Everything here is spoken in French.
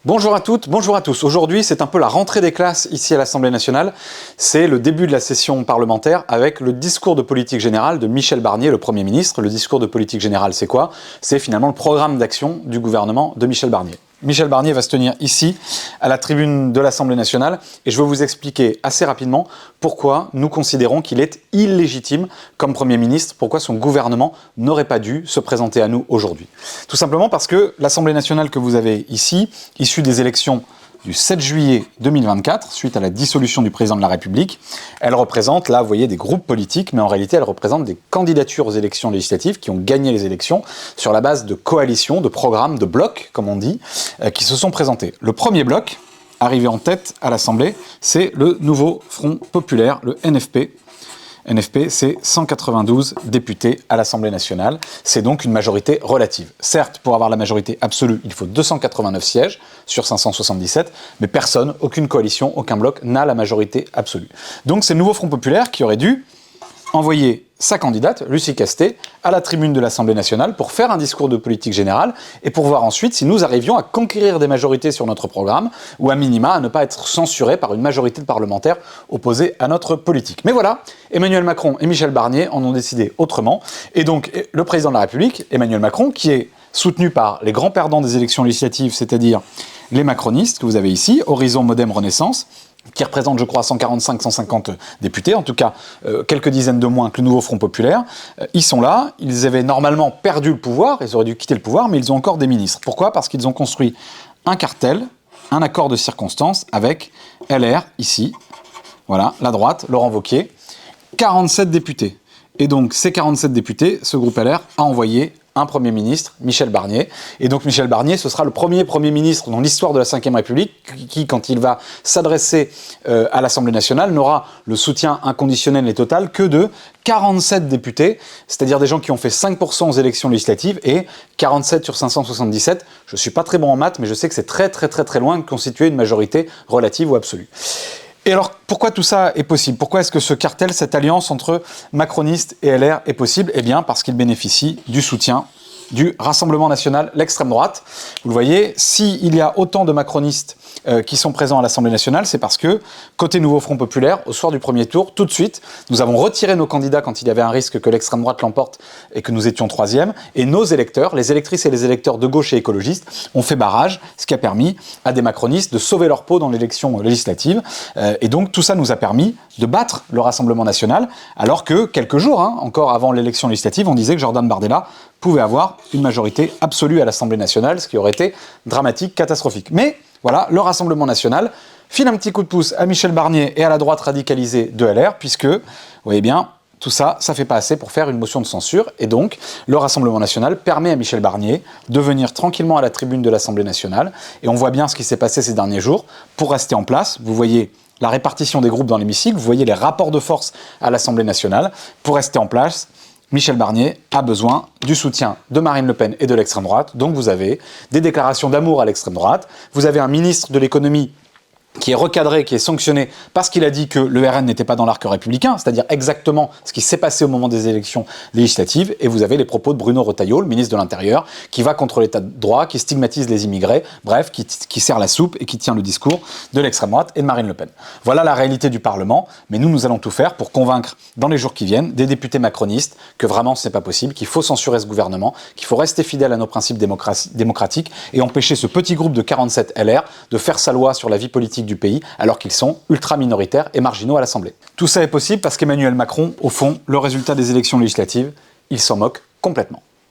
Bonjour à toutes, bonjour à tous. Aujourd'hui, c'est un peu la rentrée des classes ici à l'Assemblée nationale. C'est le début de la session parlementaire avec le discours de politique générale de Michel Barnier, le Premier ministre. Le discours de politique générale, c'est quoi? C'est finalement le programme d'action du gouvernement de Michel Barnier. Michel Barnier va se tenir ici, à la tribune de l'Assemblée nationale, et je vais vous expliquer assez rapidement pourquoi nous considérons qu'il est illégitime comme Premier ministre, pourquoi son gouvernement n'aurait pas dû se présenter à nous aujourd'hui. Tout simplement parce que l'Assemblée nationale que vous avez ici, issue des élections du 7 juillet 2024, suite à la dissolution du président de la République, elle représente, là, vous voyez, des groupes politiques, mais en réalité, elle représente des candidatures aux élections législatives qui ont gagné les élections sur la base de coalitions, de programmes, de blocs, comme on dit, qui se sont présentés. Le premier bloc, arrivé en tête à l'Assemblée, c'est le Nouveau Front Populaire, le NFP. NFP, c'est 192 députés à l'Assemblée nationale. C'est donc une majorité relative. Certes, pour avoir la majorité absolue, il faut 289 sièges sur 577, mais personne, aucune coalition, aucun bloc n'a la majorité absolue. Donc c'est le Nouveau Front Populaire qui aurait dû envoyer sa candidate, Lucie Castet, à la tribune de l'Assemblée nationale pour faire un discours de politique générale et pour voir ensuite si nous arrivions à conquérir des majorités sur notre programme ou à minima à ne pas être censurés par une majorité de parlementaires opposés à notre politique. Mais voilà, Emmanuel Macron et Michel Barnier en ont décidé autrement. Et donc le président de la République, Emmanuel Macron, qui est soutenu par les grands perdants des élections législatives, c'est-à-dire les macronistes que vous avez ici, Horizon, Modem, Renaissance, qui représente, je crois, 145-150 députés, en tout cas quelques dizaines de moins que le Nouveau Front Populaire. Ils sont là, ils avaient normalement perdu le pouvoir, ils auraient dû quitter le pouvoir, mais ils ont encore des ministres. Pourquoi? Parce qu'ils ont construit un cartel, un accord de circonstance avec LR, ici, voilà, la droite, Laurent Wauquiez, 47 députés. Et donc, ces 47 députés, ce groupe LR a envoyé un Premier ministre, Michel Barnier. Et donc Michel Barnier, ce sera le premier Premier ministre dans l'histoire de la Ve République qui, quand il va s'adresser à l'Assemblée nationale, n'aura le soutien inconditionnel et total que de 47 députés, c'est-à-dire des gens qui ont fait 5% aux élections législatives et 47 sur 577. Je ne suis pas très bon en maths, mais je sais que c'est très loin de constituer une majorité relative ou absolue. Et alors, pourquoi tout ça est possible? Pourquoi est-ce que ce cartel, cette alliance entre macronistes et LR est possible? Eh bien, parce qu'il bénéficie du soutien du Rassemblement national, l'extrême droite. Vous le voyez, s'il y a autant de macronistes qui sont présents à l'Assemblée nationale, c'est parce que, côté Nouveau Front Populaire, au soir du premier tour, tout de suite, nous avons retiré nos candidats quand il y avait un risque que l'extrême droite l'emporte et que nous étions troisième, et nos électeurs, les électrices et les électeurs de gauche et écologistes, ont fait barrage, ce qui a permis à des macronistes de sauver leur peau dans l'élection législative. Et donc, tout ça nous a permis de battre le Rassemblement national, alors que, quelques jours, encore avant l'élection législative, on disait que Jordan Bardella pouvait avoir une majorité absolue à l'Assemblée nationale, ce qui aurait été dramatique, catastrophique. Mais voilà, le Rassemblement national file un petit coup de pouce à Michel Barnier et à la droite radicalisée de LR, puisque, vous voyez bien, tout ça, ça fait pas assez pour faire une motion de censure. Et donc, le Rassemblement national permet à Michel Barnier de venir tranquillement à la tribune de l'Assemblée nationale. Et on voit bien ce qui s'est passé ces derniers jours. Pour rester en place, vous voyez la répartition des groupes dans l'hémicycle, vous voyez les rapports de force à l'Assemblée nationale. Pour rester en place, Michel Barnier a besoin du soutien de Marine Le Pen et de l'extrême droite. Donc vous avez des déclarations d'amour à l'extrême droite. Vous avez un ministre de l'économie qui est recadré, qui est sanctionné parce qu'il a dit que le RN n'était pas dans l'arc républicain, c'est-à-dire exactement ce qui s'est passé au moment des élections législatives. Et vous avez les propos de Bruno Retailleau, le ministre de l'Intérieur, qui va contre l'état de droit, qui stigmatise les immigrés, bref, qui sert la soupe et qui tient le discours de l'extrême droite et de Marine Le Pen. Voilà la réalité du Parlement, mais nous allons tout faire pour convaincre, dans les jours qui viennent, des députés macronistes que vraiment ce n'est pas possible, qu'il faut censurer ce gouvernement, qu'il faut rester fidèle à nos principes démocratiques et empêcher ce petit groupe de 47 LR de faire sa loi sur la vie politique du pays, alors qu'ils sont ultra minoritaires et marginaux à l'Assemblée. Tout ça est possible parce qu'Emmanuel Macron, au fond, le résultat des élections législatives, il s'en moque complètement.